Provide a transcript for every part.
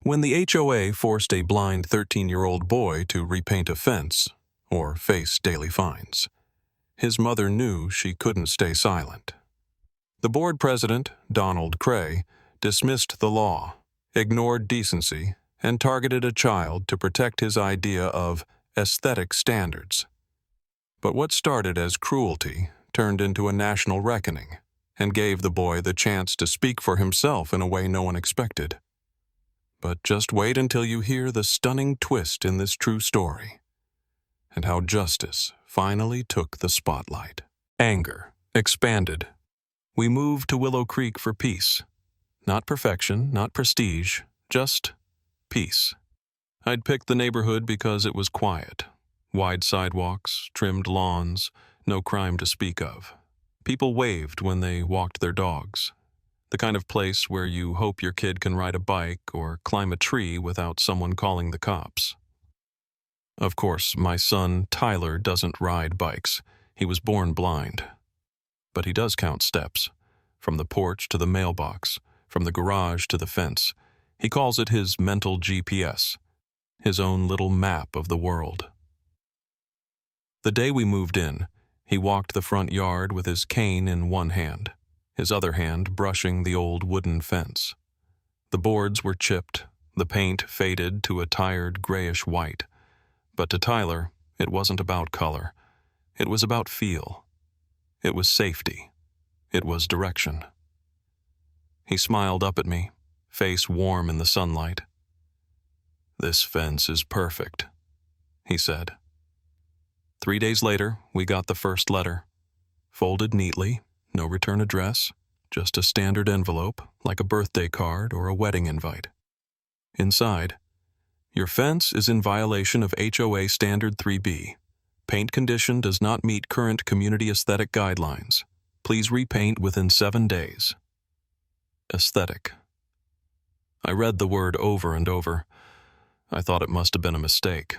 When the HOA forced a blind 13-year-old boy to repaint a fence or face daily fines, his mother knew she couldn't stay silent. The board president, Donald Cray, dismissed the law, ignored decency, and targeted a child to protect his idea of aesthetic standards. But what started as cruelty turned into a national reckoning and gave the boy the chance to speak for himself in a way no one expected. But just wait until you hear the stunning twist in this true story, and how justice finally took the spotlight. Anger expanded. We moved to Willow Creek for peace. Not perfection, not prestige, just peace. I'd picked the neighborhood because it was quiet. Wide sidewalks, trimmed lawns, no crime to speak of. People waved when they walked their dogs. The kind of place where you hope your kid can ride a bike or climb a tree without someone calling the cops. Of course, my son Tyler doesn't ride bikes. He was born blind. But he does count steps, from the porch to the mailbox, from the garage to the fence. He calls it his mental GPS, his own little map of the world. The day we moved in, he walked the front yard with his cane in one hand, his other hand brushing the old wooden fence. The boards were chipped, the paint faded to a tired grayish white. But to Tyler, it wasn't about color. It was about feel. It was safety. It was direction. He smiled up at me, face warm in the sunlight. "This fence is perfect," he said. 3 days later, we got the first letter. Folded neatly, no return address, just a standard envelope, like a birthday card or a wedding invite. Inside, "Your fence is in violation of HOA Standard 3B. Paint condition does not meet current community aesthetic guidelines. Please repaint within 7 days. Aesthetic. I read the word over and over. I thought it must have been a mistake.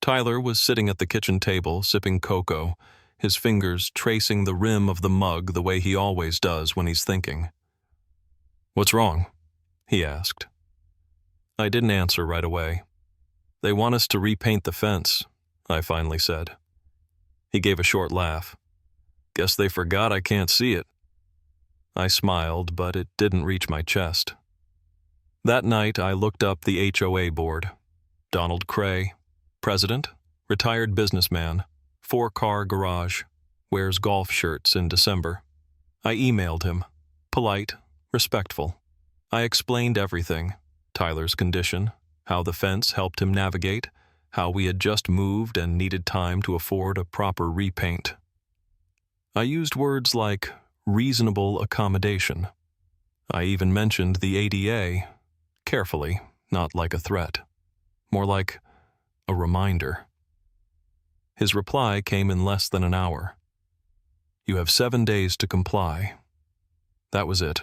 Tyler was sitting at the kitchen table, sipping cocoa, his fingers tracing the rim of the mug the way he always does when he's thinking. "What's wrong?" he asked. I didn't answer right away. "They want us to repaint the fence," I finally said. He gave a short laugh. "Guess they forgot I can't see it." I smiled, but it didn't reach my chest. That night, I looked up the HOA board. Donald Cray, president, retired businessman, 4-car garage, wears golf shirts in December. I emailed him, polite, respectful. I explained everything, Tyler's condition, how the fence helped him navigate, how we had just moved and needed time to afford a proper repaint. I used words like reasonable accommodation. I even mentioned the ADA, carefully, not like a threat, more like a reminder. His reply came in less than an hour. "You have 7 days to comply." That was it.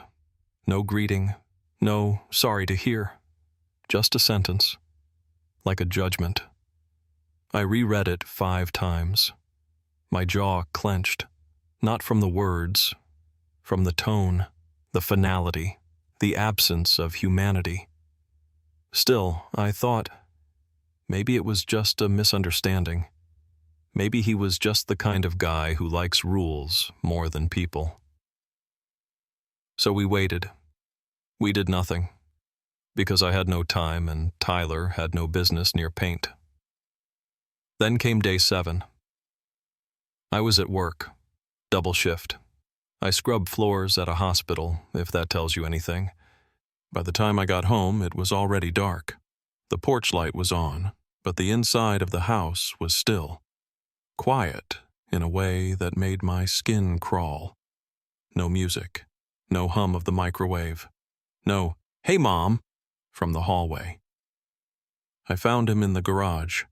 No greeting, no sorry to hear. Just a sentence, like a judgment. I reread it 5 times. My jaw clenched, not from the words, from the tone, the finality, the absence of humanity. Still, I thought, maybe it was just a misunderstanding. Maybe he was just the kind of guy who likes rules more than people. So we waited. We did nothing, because I had no time and Tyler had no business near paint. Then came day 7. I was at work, double shift. I scrubbed floors at a hospital, if that tells you anything. By the time I got home, it was already dark. The porch light was on, but the inside of the house was still. Quiet in a way that made my skin crawl. No music, no hum of the microwave, no, "Hey, Mom," from the hallway. I found him in the garage.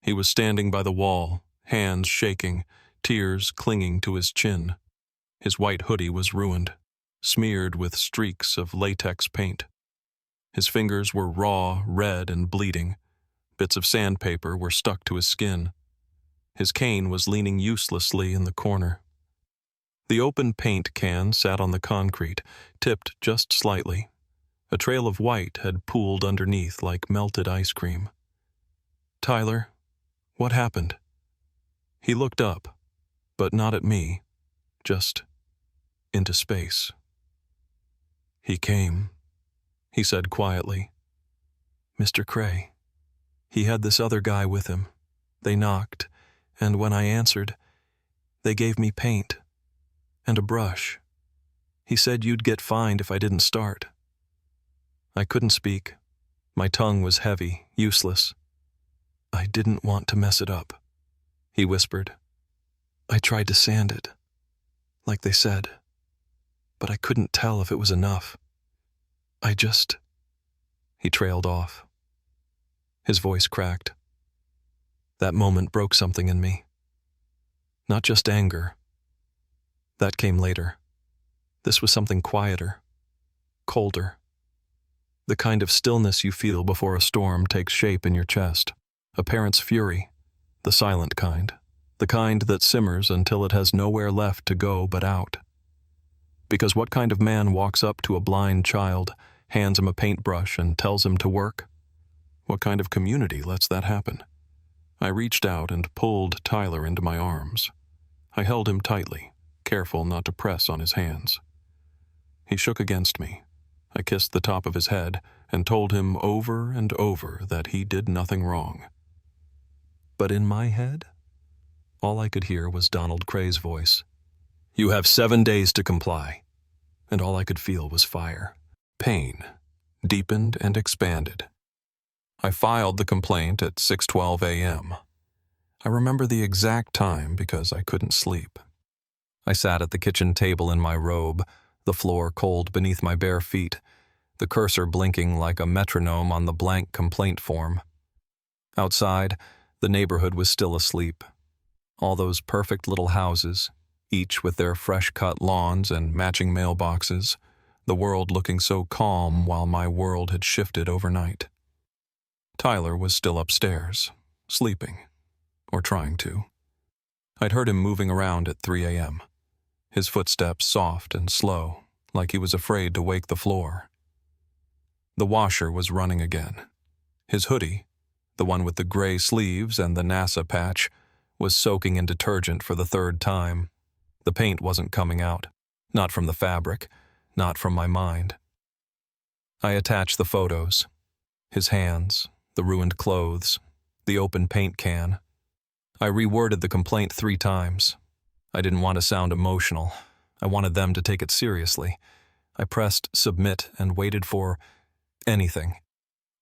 He was standing by the wall, hands shaking, tears clinging to his chin. His white hoodie was ruined, smeared with streaks of latex paint. His fingers were raw, red, and bleeding. Bits of sandpaper were stuck to his skin. His cane was leaning uselessly in the corner. The open paint can sat on the concrete, tipped just slightly. A trail of white had pooled underneath like melted ice cream. "Tyler, what happened?" He looked up, but not at me, just into space. "He came," he said quietly. "Mr. Cray. He had this other guy with him. They knocked, and when I answered, they gave me paint and a brush. He said you'd get fined if I didn't start." I couldn't speak. My tongue was heavy, useless. "I didn't want to mess it up," he whispered. "I tried to sand it, like they said, but I couldn't tell if it was enough. I just—" He trailed off. His voice cracked. That moment broke something in me. Not just anger. That came later. This was something quieter, colder. The kind of stillness you feel before a storm takes shape in your chest. A parent's fury, the silent kind. The kind that simmers until it has nowhere left to go but out. Because what kind of man walks up to a blind child, hands him a paintbrush, and tells him to work? What kind of community lets that happen? I reached out and pulled Tyler into my arms. I held him tightly, careful not to press on his hands. He shook against me. I kissed the top of his head and told him over and over that he did nothing wrong. But in my head, all I could hear was Donald Cray's voice. "You have 7 days to comply." And all I could feel was fire. Pain, deepened and expanded. I filed the complaint at 6:12 a.m. I remember the exact time because I couldn't sleep. I sat at the kitchen table in my robe, the floor cold beneath my bare feet, the cursor blinking like a metronome on the blank complaint form. Outside, the neighborhood was still asleep. All those perfect little houses, each with their fresh-cut lawns and matching mailboxes, the world looking so calm while my world had shifted overnight. Tyler was still upstairs, sleeping, or trying to. I'd heard him moving around at 3 a.m., his footsteps soft and slow, like he was afraid to wake the floor. The washer was running again. His hoodie, the one with the gray sleeves and the NASA patch, was soaking in detergent for the 3rd time. The paint wasn't coming out, not from the fabric, not from my mind. I attached the photos. His hands, the ruined clothes, the open paint can. I reworded the complaint 3 times. I didn't want to sound emotional. I wanted them to take it seriously. I pressed submit and waited for anything.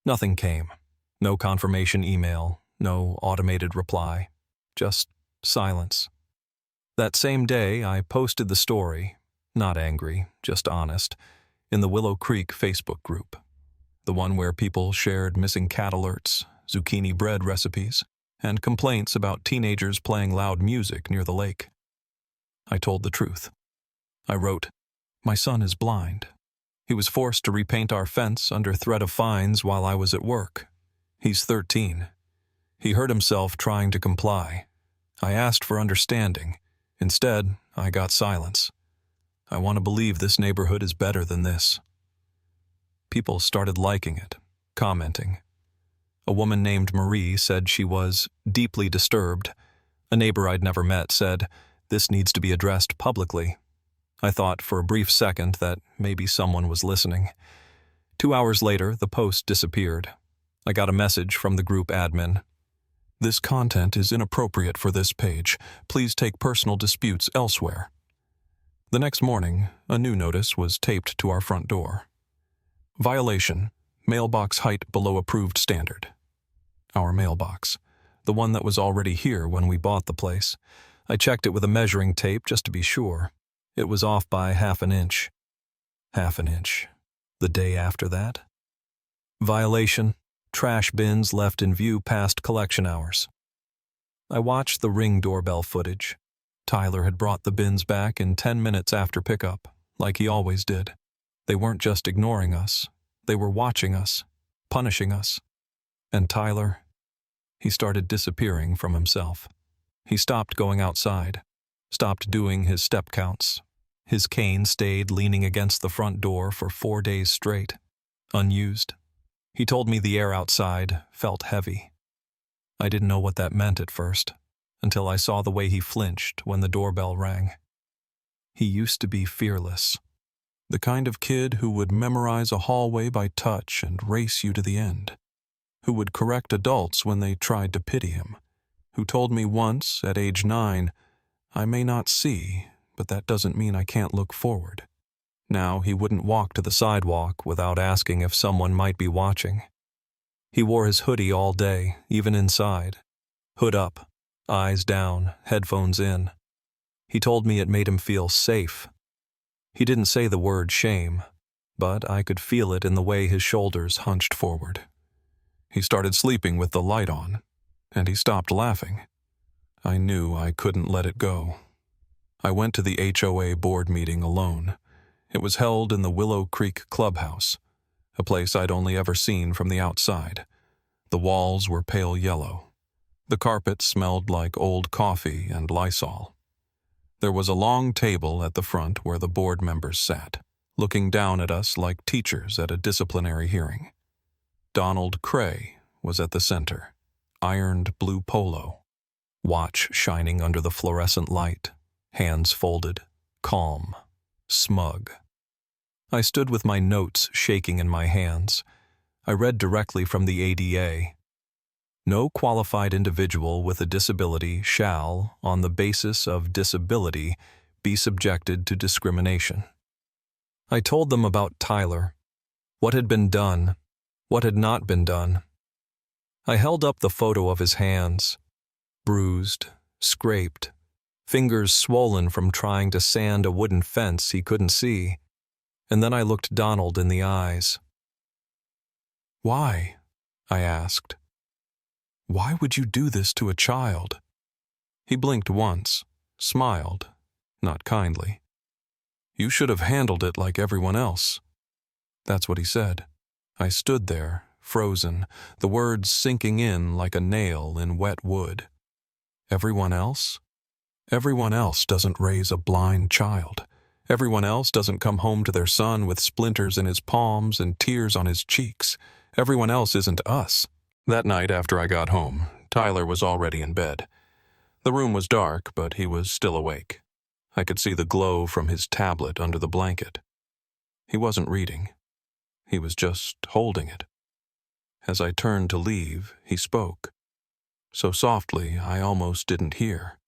Nothing came. No confirmation email, no automated reply. Just silence. That same day, I posted the story, not angry, just honest, in the Willow Creek Facebook group, the one where people shared missing cat alerts, zucchini bread recipes, and complaints about teenagers playing loud music near the lake. I told the truth. I wrote, "My son is blind. He was forced to repaint our fence under threat of fines while I was at work. He's 13. He hurt himself trying to comply. I asked for understanding. Instead, I got silence. I want to believe this neighborhood is better than this." People started liking it, commenting. A woman named Marie said she was deeply disturbed. A neighbor I'd never met said, "This needs to be addressed publicly." I thought for a brief second that maybe someone was listening. 2 hours later, the post disappeared. I got a message from the group admin. "This content is inappropriate for this page. Please take personal disputes elsewhere." The next morning, a new notice was taped to our front door. Violation, mailbox height below approved standard. Our mailbox, the one that was already here when we bought the place. I checked it with a measuring tape just to be sure. It was off by half an inch. Half an inch. The day after that? Violation, trash bins left in view past collection hours. I watched the Ring doorbell footage. Tyler had brought the bins back in 10 minutes after pickup, like he always did. They weren't just ignoring us. They were watching us, punishing us. And Tyler, he started disappearing from himself. He stopped going outside, stopped doing his step counts. His cane stayed leaning against the front door for 4 days straight. unused. He told me the air outside felt heavy. I didn't know what that meant at first, until I saw the way he flinched when the doorbell rang. He used to be fearless, the kind of kid who would memorize a hallway by touch and race you to the end, who would correct adults when they tried to pity him, who told me once, at age 9, I may not see, but that doesn't mean I can't look forward. Now he wouldn't walk to the sidewalk without asking if someone might be watching. He wore his hoodie all day, even inside. Hood up, eyes down, headphones in. He told me it made him feel safe. He didn't say the word shame, but I could feel it in the way his shoulders hunched forward. He started sleeping with the light on, and he stopped laughing. I knew I couldn't let it go. I went to the HOA board meeting alone. It was held in the Willow Creek Clubhouse, a place I'd only ever seen from the outside. The walls were pale yellow. The carpet smelled like old coffee and Lysol. There was a long table at the front where the board members sat, looking down at us like teachers at a disciplinary hearing. Donald Cray was at the center, ironed blue polo, watch shining under the fluorescent light, hands folded, calm, smug. I stood with my notes shaking in my hands. I read directly from the ADA. No qualified individual with a disability shall, on the basis of disability, be subjected to discrimination. I told them about Tyler, what had been done, what had not been done. I held up the photo of his hands, bruised, scraped, fingers swollen from trying to sand a wooden fence he couldn't see, and then I looked Donald in the eyes. "Why?" I asked. "Why would you do this to a child?" He blinked once, smiled, not kindly. "You should have handled it like everyone else." That's what he said. I stood there, frozen, the words sinking in like a nail in wet wood. Everyone else? Everyone else doesn't raise a blind child. Everyone else doesn't come home to their son with splinters in his palms and tears on his cheeks. Everyone else isn't us. That night after I got home, Tyler was already in bed. The room was dark, but he was still awake. I could see the glow from his tablet under the blanket. He wasn't reading. He was just holding it. As I turned to leave, he spoke. So softly, I almost didn't hear.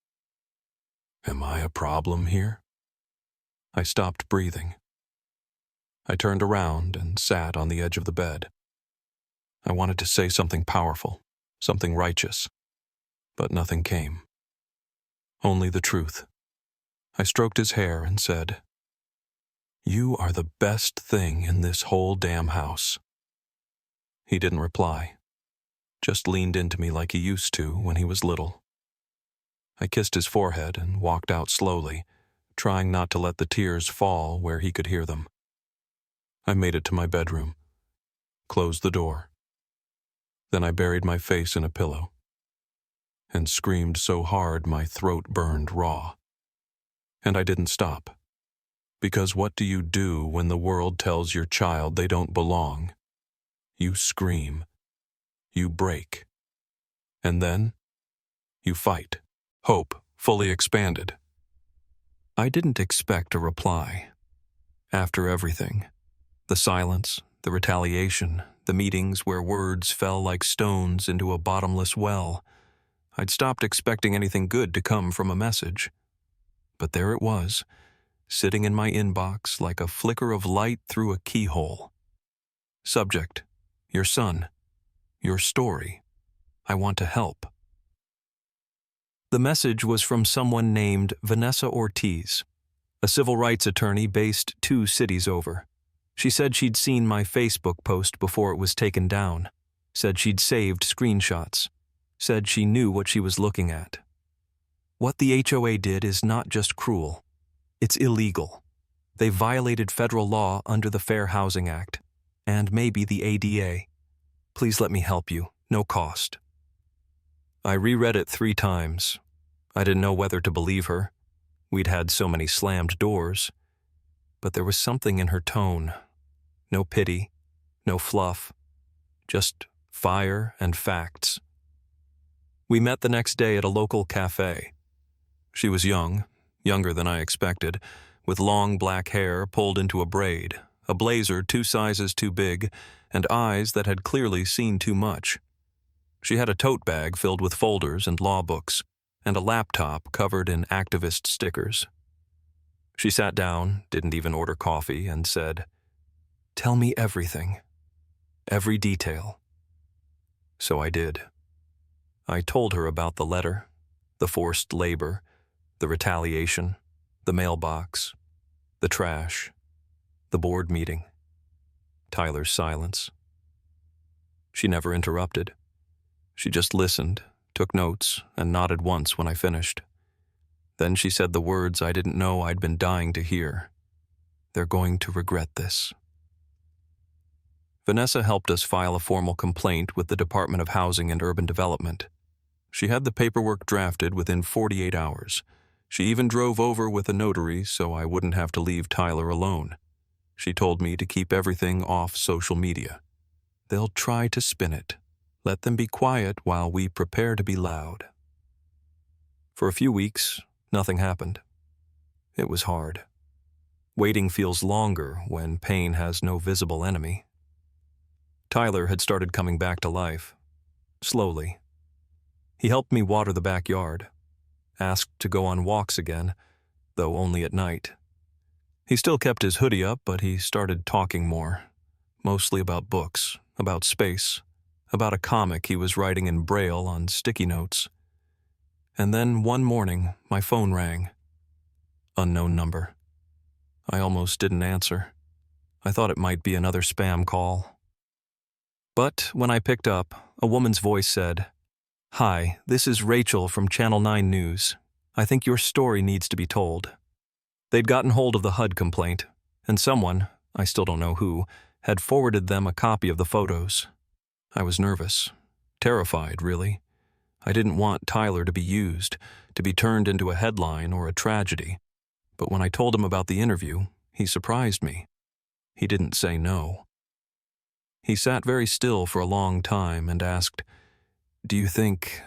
"Am I a problem here?" I stopped breathing. I turned around and sat on the edge of the bed. I wanted to say something powerful, something righteous, but nothing came. Only the truth. I stroked his hair and said, "You are the best thing in this whole damn house." He didn't reply, just leaned into me like he used to when he was little. I kissed his forehead and walked out slowly, trying not to let the tears fall where he could hear them. I made it to my bedroom, closed the door. Then I buried my face in a pillow and screamed so hard my throat burned raw. And I didn't stop, because what do you do when the world tells your child they don't belong? You scream, you break, and then you fight. Hope fully expanded. I didn't expect a reply. After everything, the silence, the retaliation, the meetings where words fell like stones into a bottomless well, I'd stopped expecting anything good to come from a message. But there it was, sitting in my inbox like a flicker of light through a keyhole. Subject: your son. Your story. I want to help. The message was from someone named Vanessa Ortiz, a civil rights attorney based 2 cities over. She said she'd seen my Facebook post before it was taken down, said she'd saved screenshots, said she knew what she was looking at. What the HOA did is not just cruel, it's illegal. They violated federal law under the Fair Housing Act, and maybe the ADA. Please let me help you, no cost. I reread it 3 times. I didn't know whether to believe her. We'd had so many slammed doors. But there was something in her tone. No pity, No fluff, just fire and facts. We met the next day at a local cafe. She was young, younger than I expected, with long black hair pulled into a braid, a blazer 2 sizes too big, and eyes that had clearly seen too much. She had a tote bag filled with folders and law books, and a laptop covered in activist stickers. She sat down, didn't even order coffee, and said, "Tell me everything. Every detail." So I did. I told her about the letter, the forced labor, the retaliation, the mailbox, the trash, the board meeting, Tyler's silence. She never interrupted. She just listened, took notes, and nodded once when I finished. Then she said the words I didn't know I'd been dying to hear. "They're going to regret this." Vanessa helped us file a formal complaint with the Department of Housing and Urban Development. She had the paperwork drafted within 48 hours. She even drove over with a notary so I wouldn't have to leave Tyler alone. She told me to keep everything off social media. They'll try to spin it. Let them be quiet while we prepare to be loud. For a few weeks, nothing happened. It was hard. Waiting feels longer when pain has no visible enemy. Tyler had started coming back to life, slowly. He helped me water the backyard, asked to go on walks again, though only at night. He still kept his hoodie up, but he started talking more, mostly about books, about space, about a comic he was writing in Braille on sticky notes. And then one morning, my phone rang. Unknown number. I almost didn't answer. I thought it might be another spam call. But when I picked up, a woman's voice said, "Hi, this is Rachel from Channel 9 News. I think your story needs to be told." They'd gotten hold of the HUD complaint, and someone, I still don't know who, had forwarded them a copy of the photos. I was nervous, terrified, really. I didn't want Tyler to be used, to be turned into a headline or a tragedy. But when I told him about the interview, he surprised me. He didn't say no. He sat very still for a long time and asked, "Do you think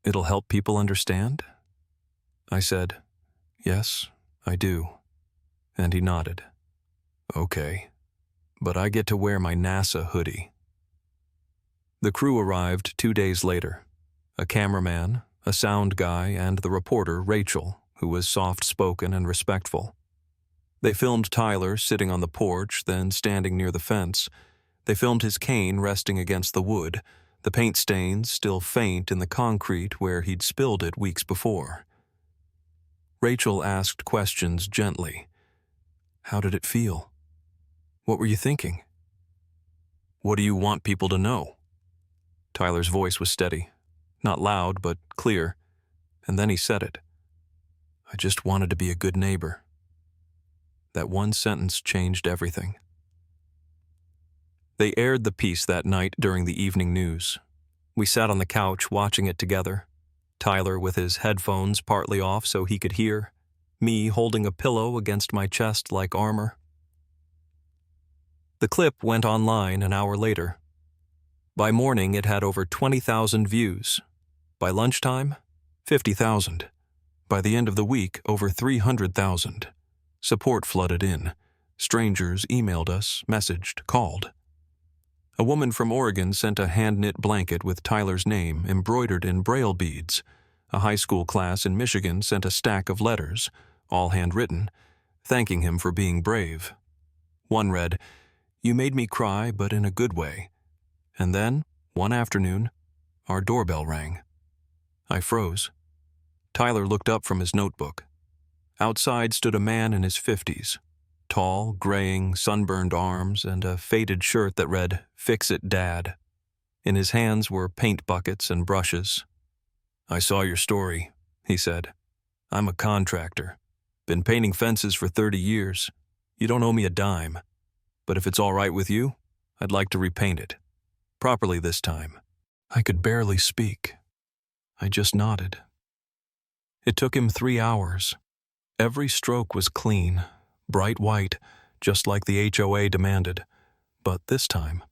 it'll help people understand?" I said, "Yes, I do." And he nodded. "Okay, but I get to wear my NASA hoodie." The crew arrived 2 days later. A cameraman, a sound guy, and the reporter, Rachel, who was soft-spoken and respectful. They filmed Tyler sitting on the porch, then standing near the fence. They filmed his cane resting against the wood, the paint stains still faint in the concrete where he'd spilled it weeks before. Rachel asked questions gently. "How did it feel? What were you thinking? What do you want people to know?" Tyler's voice was steady, not loud but clear, and then he said it. "I just wanted to be a good neighbor." That one sentence changed everything. They aired the piece that night during the evening news. We sat on the couch watching it together, Tyler with his headphones partly off so he could hear, me holding a pillow against my chest like armor. The clip went online an hour later. By morning, it had over 20,000 views. By lunchtime, 50,000. By the end of the week, over 300,000. Support flooded in. Strangers emailed us, messaged, called. A woman from Oregon sent a hand-knit blanket with Tyler's name embroidered in Braille beads. A high school class in Michigan sent a stack of letters, all handwritten, thanking him for being brave. One read, "You made me cry, but in a good way." And then, one afternoon, our doorbell rang. I froze. Tyler looked up from his notebook. Outside stood a man in his 50s. Tall, graying, sunburned arms, and a faded shirt that read, "Fix it, Dad." In his hands were paint buckets and brushes. "I saw your story," he said. "I'm a contractor. Been painting fences for 30 years. You don't owe me a dime. But if it's all right with you, I'd like to repaint it. Properly this time." I could barely speak. I just nodded. It took him 3 hours. Every stroke was clean, bright white, just like the HOA demanded. but this time,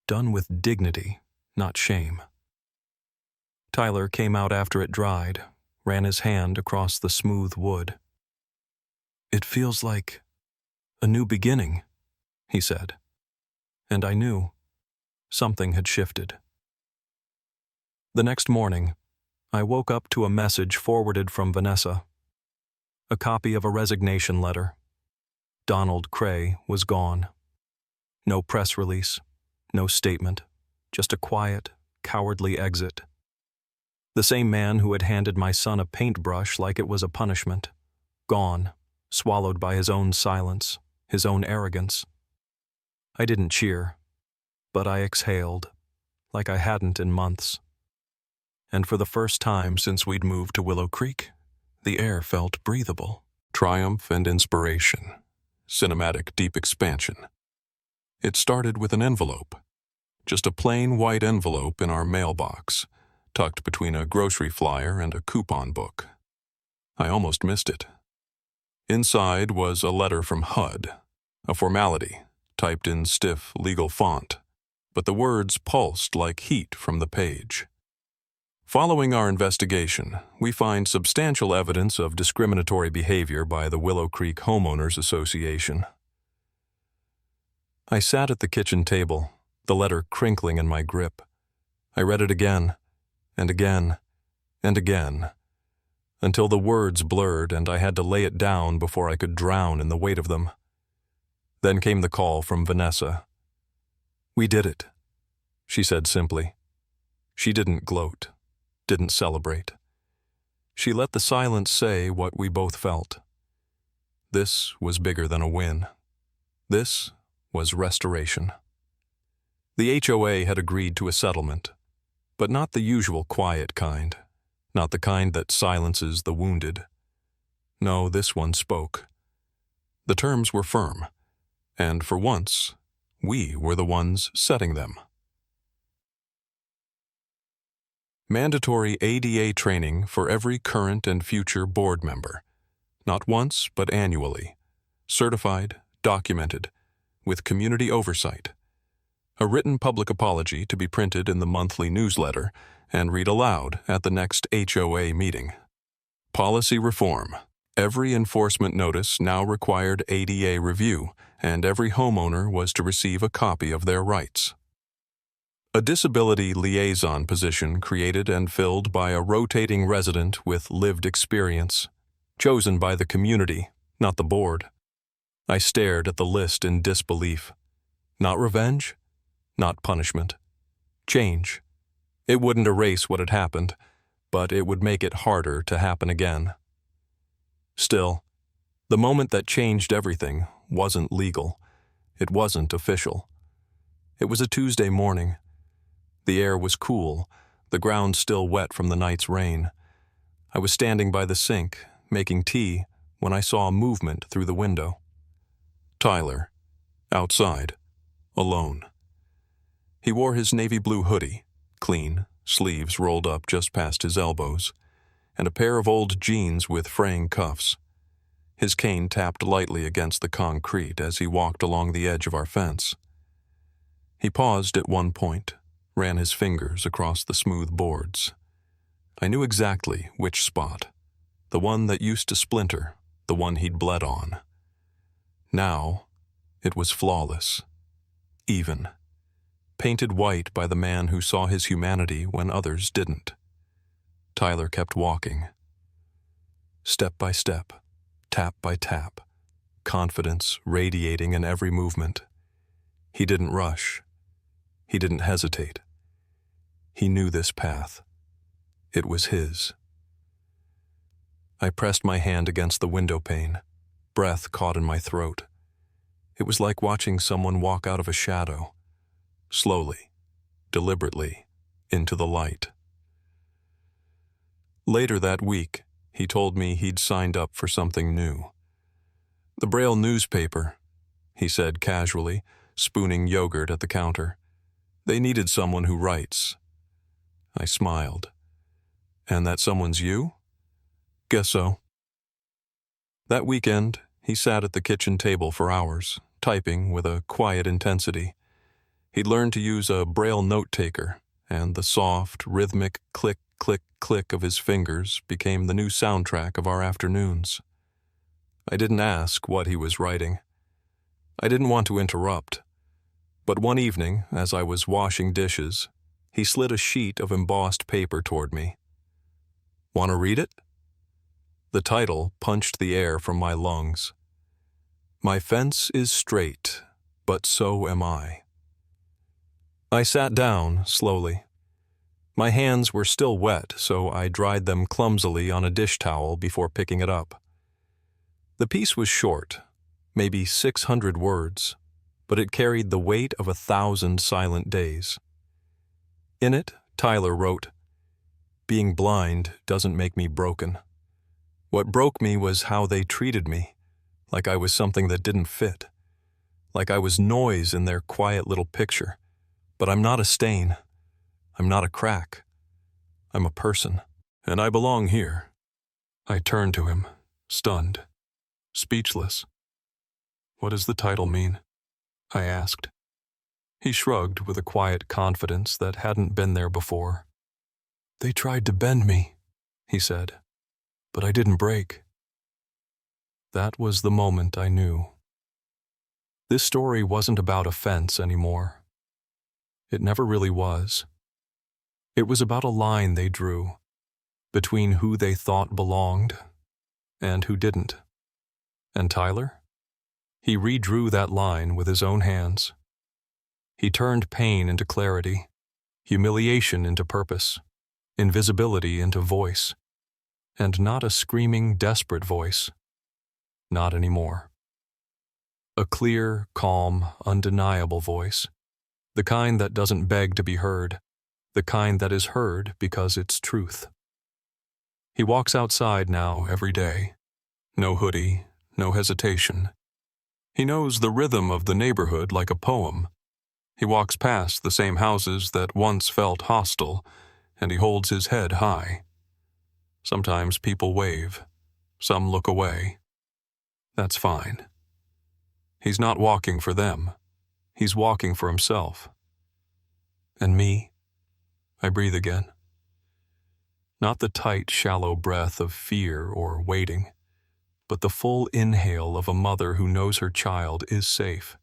done with dignity, not shame. Tyler came out after it dried, ran his hand across the smooth wood. "It feels like a new beginning," he said. And I knew something had shifted. The next morning, I woke up to a message forwarded from Vanessa. A copy of a resignation letter. Donald Cray was gone. No press release, no statement, just a quiet, cowardly exit. The same man who had handed my son a paintbrush like it was a punishment. Gone, swallowed by his own silence, his own arrogance. I didn't cheer, but I exhaled, like I hadn't in months. And for the first time since we'd moved to Willow Creek, the air felt breathable. Triumph and inspiration. Cinematic deep expansion. It started with an envelope. Just a plain white envelope in our mailbox, tucked between a grocery flyer and a coupon book. I almost missed it. Inside was a letter from HUD, a formality, typed in stiff legal font, but the words pulsed like heat from the page. Following our investigation, we find substantial evidence of discriminatory behavior by the Willow Creek Homeowners Association. I sat at the kitchen table, the letter crinkling in my grip. I read it again, and again, and again, until the words blurred and I had to lay it down before I could drown in the weight of them. Then came the call from Vanessa. "We did it," she said simply. She didn't gloat, didn't celebrate. She let the silence say what we both felt. This was bigger than a win. This was restoration. The HOA had agreed to a settlement, but not the usual quiet kind, not the kind that silences the wounded. No, this one spoke. The terms were firm, and for once, we were the ones setting them. Mandatory ADA training for every current and future board member. Not once, but annually. Certified, documented, with community oversight. A written public apology to be printed in the monthly newsletter and read aloud at the next HOA meeting. Policy reform. Every enforcement notice now required ADA review, and every homeowner was to receive a copy of their rights. A disability liaison position created and filled by a rotating resident with lived experience, chosen by the community, not the board. I stared at the list in disbelief. Not revenge, not punishment. Change. It wouldn't erase what had happened, but it would make it harder to happen again. Still, the moment that changed everything wasn't legal. It wasn't official. It was a Tuesday morning. The air was cool, the ground still wet from the night's rain. I was standing by the sink, making tea, when I saw a movement through the window. Tyler, outside, alone. He wore his navy blue hoodie, clean, sleeves rolled up just past his elbows, and a pair of old jeans with fraying cuffs. His cane tapped lightly against the concrete as he walked along the edge of our fence. He paused at one point, ran his fingers across the smooth boards. I knew exactly which spot, the one that used to splinter, the one he'd bled on. Now, it was flawless, even, painted white by the man who saw his humanity when others didn't. Tyler kept walking. Step by step, tap by tap, confidence radiating in every movement. He didn't rush. He didn't hesitate. He knew this path. It was his. I pressed my hand against the window pane, breath caught in my throat. It was like watching someone walk out of a shadow, slowly, deliberately, into the light. Later that week, he told me he'd signed up for something new. The Braille newspaper, he said casually, spooning yogurt at the counter. They needed someone who writes. I smiled. And that someone's you? Guess so. That weekend, he sat at the kitchen table for hours, typing with a quiet intensity. He'd learned to use a Braille note-taker, and the soft, rhythmic click, click, click of his fingers became the new soundtrack of our afternoons. I didn't ask what he was writing. I didn't want to interrupt. But one evening, as I was washing dishes, he slid a sheet of embossed paper toward me. "Want to read it?" The title punched the air from my lungs. "My fence is straight, but so am I." I sat down slowly. My hands were still wet, so I dried them clumsily on a dish towel before picking it up. The piece was short, maybe 600 words, but it carried the weight of 1,000 silent days. In it, Tyler wrote, "Being blind doesn't make me broken. What broke me was how they treated me, like I was something that didn't fit, like I was noise in their quiet little picture. But I'm not a stain. I'm not a crack. I'm a person, and I belong here." I turned to him, stunned, speechless. "What does the title mean?" I asked. He shrugged with a quiet confidence that hadn't been there before. "They tried to bend me," he said, "but I didn't break." That was the moment I knew. This story wasn't about offense anymore. It never really was. It was about a line they drew between who they thought belonged and who didn't. And Tyler? He redrew that line with his own hands. He turned pain into clarity, humiliation into purpose, invisibility into voice, and not a screaming, desperate voice. Not anymore. A clear, calm, undeniable voice, the kind that doesn't beg to be heard, the kind that is heard because it's truth. He walks outside now every day. No hoodie, no hesitation. He knows the rhythm of the neighborhood like a poem. He walks past the same houses that once felt hostile, and he holds his head high. Sometimes people wave. Some look away. That's fine. He's not walking for them. He's walking for himself. And me? I breathe again. Not the tight, shallow breath of fear or waiting, but the full inhale of a mother who knows her child is safe.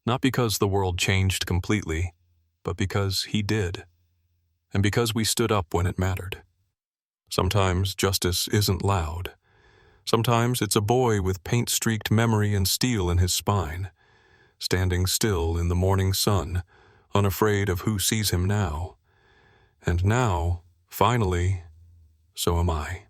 Not because the world changed completely, but because he did. And because we stood up when it mattered. Sometimes justice isn't loud. Sometimes it's a boy with paint-streaked memory and steel in his spine, standing still in the morning sun, unafraid of who sees him now. And now, finally, so am I.